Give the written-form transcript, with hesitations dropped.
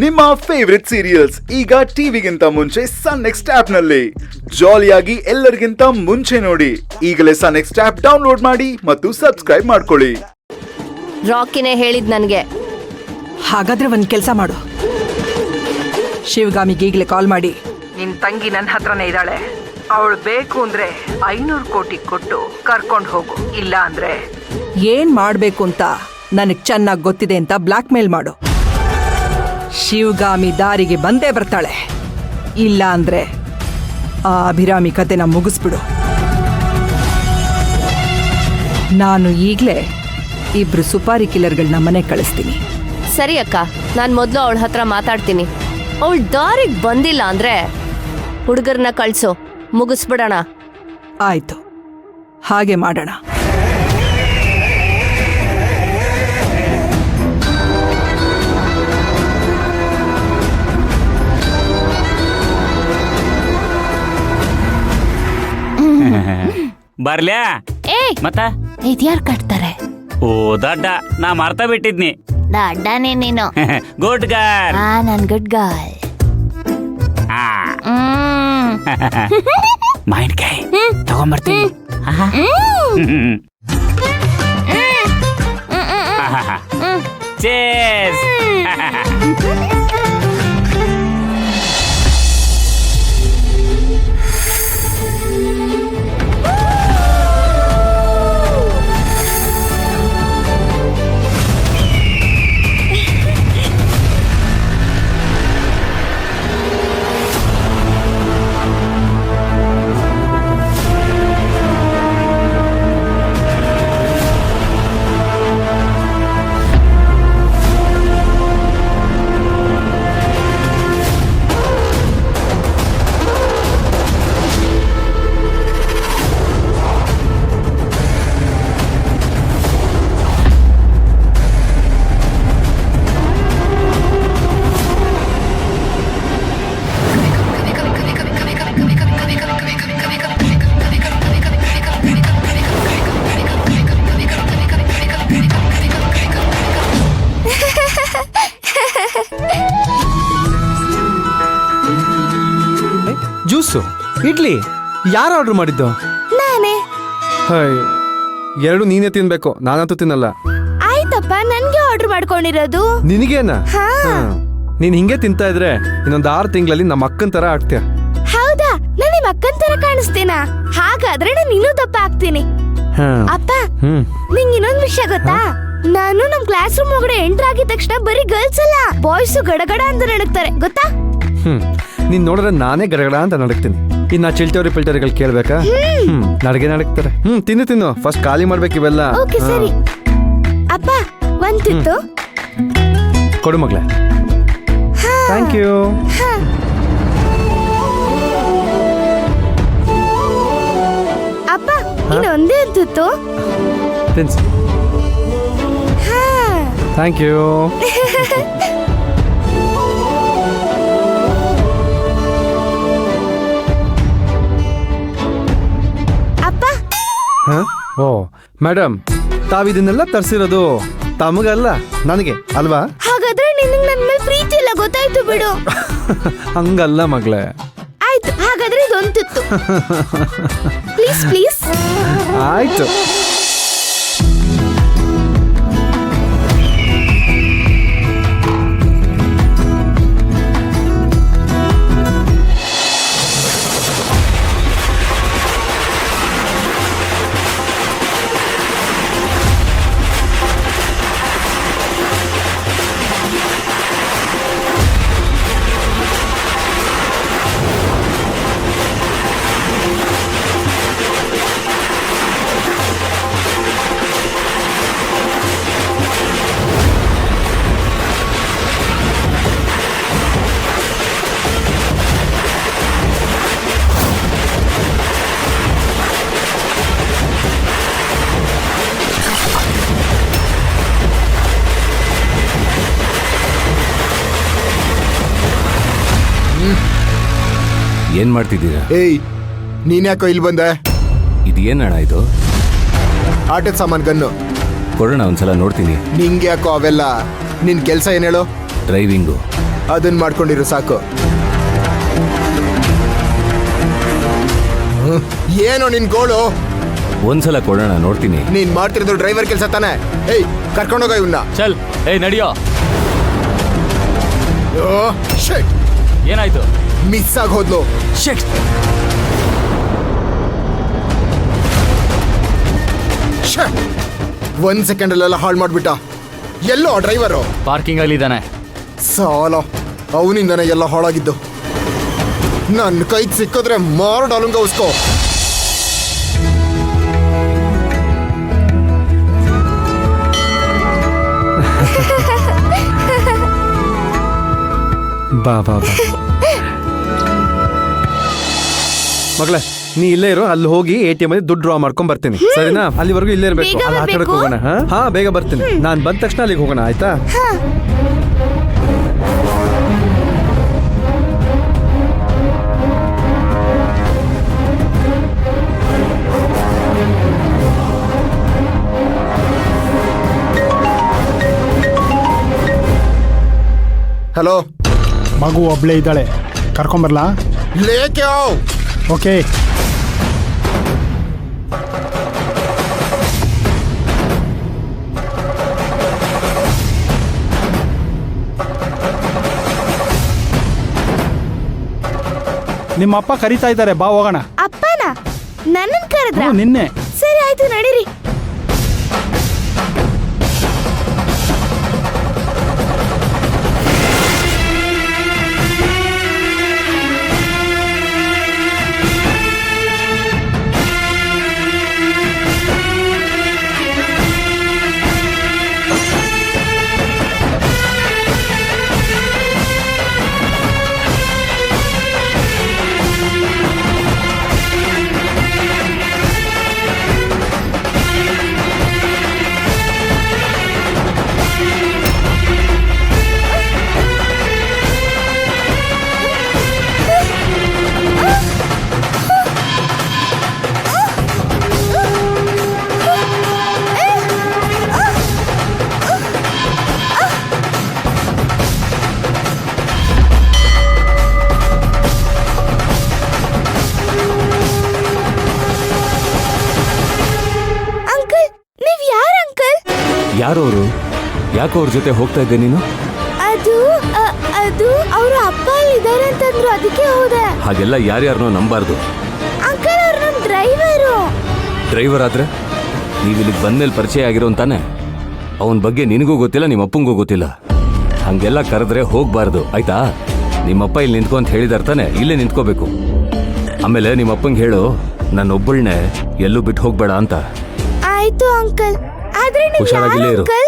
ನಿಮ್ಮ favourite serials ಈಗ ಟಿವಿಗಿಂತ ಮುಂಚೆ ಸನ್ ನೆಕ್ಸ್ಟ್ ಆಪ್ ನಲ್ಲಿ ಜಾಲಿಯಾಗಿ ಎಲ್ಲರಿಗಿಂತ ಮುಂಚೆ ನೋಡಿ. ಈಗಲೇ ಸನ್ ನೆಕ್ಸ್ಟ್ ಆಪ್ ಡೌನ್ಲೋಡ್ ಮಾಡಿ ಮತ್ತು ಸಬ್ಸ್ಕ್ರೈಬ್ ಮಾಡ್ಕೊಳ್ಳಿ. ರಾಕಿನೇ ಹೇಳಿದ್ ನನ್ಗೆ. ಹಾಗಾದ್ರೆ ಒಂದ್ ಕೆಲ್ಸ ಮಾಡು, ಶಿವಗಾಮಿಗೆ ಈಗಲೇ ಕಾಲ್ ಮಾಡಿ, ನಿನ್ ತಂಗಿ ನನ್ನ ಹತ್ರನೇ ಇದ್ದಾಳೆ, ಅವಳು ಬೇಕು ಅಂದ್ರೆ 500 ಕೋಟಿ ಕೊಟ್ಟು ಕರ್ಕೊಂಡು ಹೋಗು, ಇಲ್ಲ ಅಂದ್ರೆ ಏನ್ ಮಾಡ್ಬೇಕು ಅಂತ ನನಗ್ ಚೆನ್ನಾಗ್ ಗೊತ್ತಿದೆ ಅಂತ ಬ್ಲಾಕ್ ಮೇಲ್ ಮಾಡು. ಶಿವಗಾಮಿ ದಾರಿಗೆ ಬಂದೇ ಬರ್ತಾಳೆ, ಇಲ್ಲ ಅಂದ್ರೆ ಆ ಅಭಿರಾಮಿ ಕತೆನ ಮುಗಿಸ್ಬಿಡು. ನಾನು ಈಗ್ಲೇ 2 ಸುಪಾರಿ ಕಿಲ್ಲರ್ಗಳನ್ನ ಮನೆ ಕಳಿಸ್ತೀನಿ. ಸರಿ ಅಕ್ಕ, ನಾನ್ ಮೊದ್ಲು ಅವಳ ಹತ್ರ ಮಾತಾಡ್ತೀನಿ. ಅವಳು ದಾರಿಗೆ ಬಂದಿಲ್ಲ ಅಂದ್ರೆ ಹುಡುಗರನ್ನ ಕಳ್ಸು, ಮುಗಿಸ್ಬಿಡೋಣ. ಆಯ್ತು, ಹಾಗೆ ಮಾಡೋಣ. ಬರ್ಲ್ಯಾ ಮತ್ತ ಇದ್ಯಾರು ಕಟ್ತಾರೆ? ಓ ದಡ್ಡ, ನಾ ಮರ್ತ ಬಿಟ್ಟಿದ್ನಿ. ದಡ್ಡನೇ ನೀನು. Good girl. ನನ್ ಗುಡ್ ಗರ್ಲ್. ಮಾವಿನಕಾಯಿ ತಗೊಂಬರ್ತೀನಿ. ಚೇಸ್. ಜ್ಯೂಸು, ಇಡ್ಲಿ ಯಾರು ಆರ್ಡರ್ ಮಾಡಿದ್ದು? ನಾನೇ. ಎರಡು ನೀನೇ ತಿನ್ಬೇಕು, ನಾನಂತೂ ತಿನ್ನಲ್ಲ. ಆಯ್ತಪ್ಪ, ನನ್ಗೆ ಆರ್ಡರ್ ಮಾಡ್ಕೊಂಡಿರೋದು. ನಿನಗೇನ? ನೀನ್ ಹಿಂಗೆ ತಿಂತಾ ಇದ್ರೆ ಇನ್ನೊಂದು 6 ತಿಂಗಳಲ್ಲಿ ನಮ್ಮ ಅಕ್ಕನ್ ತರ ಆಗ್ತೀಯ. ಹೌದಾ? ನಾನು ನಿಮ್ಮ ಅಕ್ಕನ್ ತರ ಕಾಣಿಸ್ತೀನ? ಹಾಗಾದ್ರೆ ನಾನು ಇನ್ನೂ ದಪ್ಪ ಆಗ್ತೀನಿ. ಅಪ್ಪ, ನಿಂಗೆ ಇನ್ನೊಂದ್ ವಿಷಯ ಗೊತ್ತಾ? ನಾನು ನಮ್ ಕ್ಲಾಸ್ ರೂಮ್ ಒಳಗಡೆ ಎಂಟರ್ ಆಗಿದ ತಕ್ಷಣ ಬರೀ ಗರ್ಲ್ಸ್ ಅಲ್ಲ, ಬಾಯ್ಸ್ ಗಡಗಡ ಅಂತ ನಡಕ್ತಾರೆ, ಗೊತ್ತಾ? ನೀನ್ ನೋಡಿದ್ರೆ ನಾನೇ ಗಡಗಡ ಅಂತ ನಡಕ್ತೀನಿ. ಇನ್ನ ಚಿಲ್ಟೋರಿ ಪಿಲ್ಟೋರಿಗಳು ಕೇಳ್ಬೇಕಾ? ನಡಗೆ ನಡಕ್ತಾರೆ. ತಿನ್ನು ತಿನ್ನು, ಫಸ್ಟ್ ಖಾಲಿ ಮಾಡ್ಬೇಕು ಇವೆಲ್ಲ. ಓಕೆ ಸರಿ. ಅಪ್ಪ, ಒಂದ್ ತುತ್ತು ಕೊಡು ಮಗ್ಳೆ. Thank you. ಅಪ್ಪ, ಇನ್ನೊಂದೇ ಒಂದ್ ತುತ್ತು. ತಿನ್ಸಿ. Thank you. ಓ ಮೇಡಮ್, ತಾವಿದನ್ನೆಲ್ಲ ತರ್ಸಿರೋದು ತಮಗಲ್ಲ ನನಗೆ ಅಲ್ವಾ? ಹಾಗಾದ್ರೆ ನಿನಗೆ ನನ್ನ ಮೇಲೆ ಪ್ರೀತಿ ಇಲ್ಲ, ಗೊತ್ತಾಯ್ತು ಬಿಡು. ಹಂಗಲ್ಲ ಮಗಳೇ. ಆಯ್ತು, ಹಾಗಾದ್ರೆ ಇದೊಂದು ತುತ್ತು ಪ್ಲೀಸ್ ಪ್ಲೀಸ್. ಆಯ್ತು. ಏನ್ ಮಾಡ್ತಿದ್ದೀರಾ? ಏಯ್, ನೀನ್ ಯಾಕೋ ಇಲ್ಲಿ ಬಂದೆ? ಇದೇನಣ್ಣ ಇದು? ಆಟದ ಸಾಮಾನ್ ಗನ್ನು ಕೊಡೋಣ, ಒಂದ್ಸಲ ನೋಡ್ತೀನಿ. ನಿಂಗೆ ಯಾಕೋ ಅವೆಲ್ಲ? ನಿನ್ ಕೆಲ್ಸ ಏನ್ ಹೇಳು? ಡ್ರೈವಿಂಗು. ಅದನ್ನ ಮಾಡ್ಕೊಂಡಿರು ಸಾಕು. ಏನೋ ನಿನ್ ಗೋಳು? ಒಂದ್ಸಲ ಕೊಡೋಣ, ನೋಡ್ತೀನಿ. ನೀನ್ ಮಾಡ್ತಿರೋದು ಡ್ರೈವರ್ ಕೆಲಸ ತಾನೆ? ಏಯ್ ಕರ್ಕೊಂಡೋಗ ಇವನ್ನ. ಚಲ್, ಏಯ್ ನಡಿಯೋ. ಏನಾಯ್ತು? ಮಿಸ್ ಆಗಿ ಹೋದ್ಲು. ಒಂದ್ ಸೆಕೆಂಡ್ ಅಲ್ಲೆಲ್ಲ ಹಾಳು ಮಾಡ್ಬಿಟ್ಟ. ಎಲ್ಲೋ ಡ್ರೈವರು? ಪಾರ್ಕಿಂಗ್ ಅಲ್ಲಿ ಇದ್ದಾನೆ. ಸಾಲ ಅವನಿಂದನೇ ಎಲ್ಲ ಹಾಳಾಗಿದ್ದು. ನನ್ನ ಕೈಗೆ ಸಿಕ್ಕಿದ್ರೆ ಮಾರ್ಡಾಲಂಗ ಉಸ್ಕೋ. ಬಾ ಬಾ ಬಾ ಮಗಳೇ, ನೀ ಇಲ್ಲೇ ಇರೋ. ಅಲ್ಲಿ ಹೋಗಿ ATM ಅಲ್ಲಿ ದುಡ್ಡು ಡ್ರಾ ಮಾಡ್ಕೊಂಡ್ ಬರ್ತೀನಿ, ಸರಿನಾ? ಅಲ್ಲಿವರೆಗೂ ಇಲ್ಲೇ ಇರ್ಬೇಕು. ಬೇಗ ಅಲ್ಲಿ ಆಟ ಆಡಕ್ ಬರ್ಬೇಕು? ಹೋಗೋಣ. ಹಾ ಬೇಗ ಬರ್ತೀನಿ. ನಾನ್ ಬಂದ ತಕ್ಷಣ ಅಲ್ಲಿಗೆ ಹೋಗೋಣ, ಆಯ್ತಾ? ಹಲೋ, ಮಗು ಒಬ್ಳೇ ಇದ್ದಾಳೆ, ಕರ್ಕೊಂಬರ್ಲಾ? ಲೇಕೆ ಆವ್. ಓಕೆ. ನಿಮ್ಮ ಅಪ್ಪ ಕರೀತಾ ಇದ್ದಾರೆ, ಬಾ ಹೋಗೋಣ. ಅಪ್ಪನ ನನ್ನನ್ ಕರೆದ್ರ? ನಿನ್ನೆ. ಸರಿ ಆಯ್ತು, ನಡೀರಿ. ಯಾರು ಅವರು? ಯಾಕೆ ಅವ್ರ ಜೊತೆ ಹೋಗ್ತಾ ಇದ್ದೆ ನೀನು? ಅದು ಅವ್ರ ಅಪ್ಪ ಅಲ್ಲಿ ಇದಾರೆ ಅಂತಂದ್ರು, ಅದಕ್ಕೆ ಹೋದೆ. ಹಾಗೆಲ್ಲ ಯಾರ್ಯಾರನೋ ನಂಬಾರ್ದು. ಅಂಕಲ್, ಅವ್ರು ನಮ್ ಡ್ರೈವರು. ಡ್ರೈವರ್ ಆದ್ರೆ ನೀವು ಇಲ್ಲಿಗೆ ಬಂದ್ಮೇಲೆ ಪರಿಚಯ ಆಗಿರೋ ತಾನೆ? ಅವನ ಬಗ್ಗೆ ನಿನಗೂ ಗೊತ್ತಿಲ್ಲ, ನಿಮ್ಮ ಅಪ್ಪಂಗೂ ಗೊತ್ತಿಲ್ಲ. ಹಂಗೆಲ್ಲ ಕರೆದ್ರೆ ಹೋಗ್ಬಾರ್ದು, ಆಯ್ತಾ? ನಿಮ್ಮಪ್ಪ ಇಲ್ಲಿ ನಿಂತ್ಕೊ ಅಂತ ಹೇಳಿದಾರೆ ತಾನೆ, ಇಲ್ಲೇ ನಿಂತ್ಕೋಬೇಕು. ಆಮೇಲೆ ನಿಮ್ಮ ಅಪ್ಪಂಗೆ ಹೇಳು, ನನ್ನೊಬ್ಬಳನ್ನೇ ಎಲ್ಲೂ ಬಿಟ್ಟು ಹೋಗ್ಬೇಡ ಅಂತ. ಆಯ್ತು ಅಂಕಲ್. ಆದ್ರೆ ನೀವು ಹುಷಾರಾಗಿಲ್ಲೇ ಇರು. ಅಂಕಲ್?